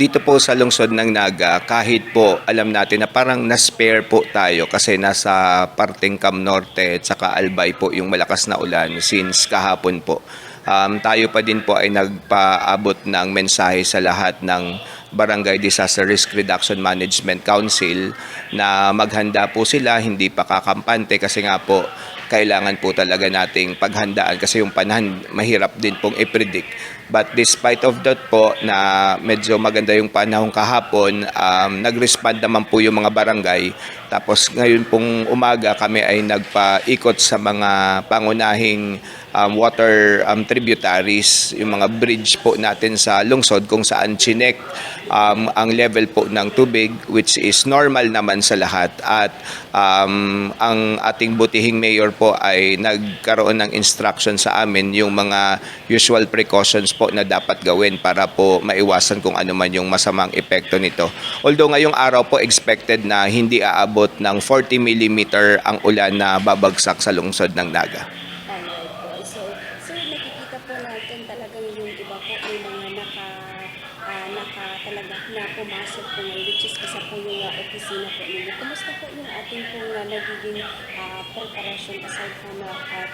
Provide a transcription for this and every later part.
Dito po sa lungsod ng Naga, kahit po alam natin na parang na-spare po tayo kasi nasa parteng Cam Norte at saka Albay po yung malakas na ulan since kahapon po. Tayo pa din po ay nagpaabot ng mensahe sa lahat ng Barangay Disaster Risk Reduction Management Council na maghanda po sila, hindi pa kakampante kasi nga po kailangan po talaga nating paghandaan kasi yung panahon mahirap din pong i-predict. But despite of that po na medyo maganda yung panahon kahapon, nag-respond naman po yung mga barangay. Tapos ngayon pong umaga kami ay nagpaikot sa mga pangunahing water tributaries, yung mga bridge po natin sa lungsod kung saan chinek ang level po ng tubig which is normal naman sa lahat at ang ating butihing mayor po ay nagkaroon ng instruction sa amin yung mga usual precautions po na dapat gawin para po maiwasan kung ano man yung masamang epekto nito. Although ngayong araw po expected na hindi aabot ng 40 millimeter ang ulan na babagsak sa lungsod ng Naga. Alright po. So, sir, nakikita po natin talagang yung iba po ay mga talaga na pumasok po ngayon, which is isa po yung opisina po ninyo. Kumusta po yung ating pong nagiging preparation aside from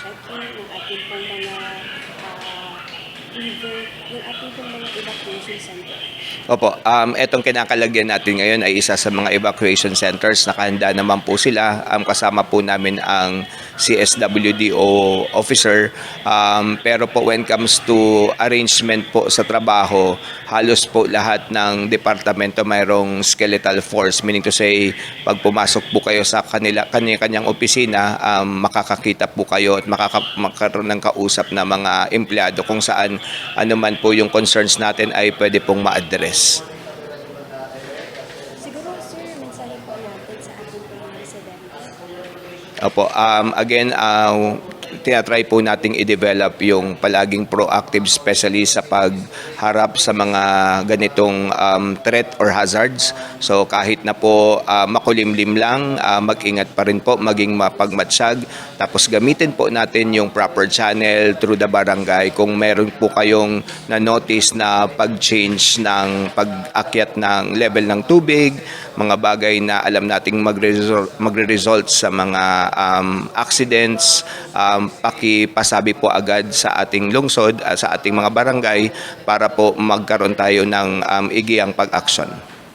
checking, yung ating pong mga even yung ating pong mga evacuation center? Opo, etong kinakalagyan natin ngayon ay isa sa mga evacuation centers. Nakahanda naman po sila. Kasama po namin ang CSWDO officer. Pero po when comes to arrangement po sa trabaho, halos po lahat ng departamento mayroong skeletal force. Meaning to say, pag pumasok po kayo sa kanya-kanyang opisina, makakakita po kayo at makakaroon ng kausap na mga empleyado kung saan ano man po yung concerns natin ay pwede pong ma-address. Siguro, sir, mensahe po natin sa ating mga residents. Opo, again, tinatry po nating i-develop yung palaging proactive, especially sa pagharap sa mga ganitong threat or hazards. So kahit na po makulimlim lang, mag-ingat pa rin po, maging mapagmatsyag. Tapos gamitin po natin yung proper channel through the barangay. Kung meron po kayong na-notice na pag-change ng pag-akyat ng level ng tubig, mga bagay na alam nating magre-result sa mga accidents, pakipasabi po agad sa ating lungsod, sa ating mga barangay para po magkaroon tayo ng igiyang pag-action.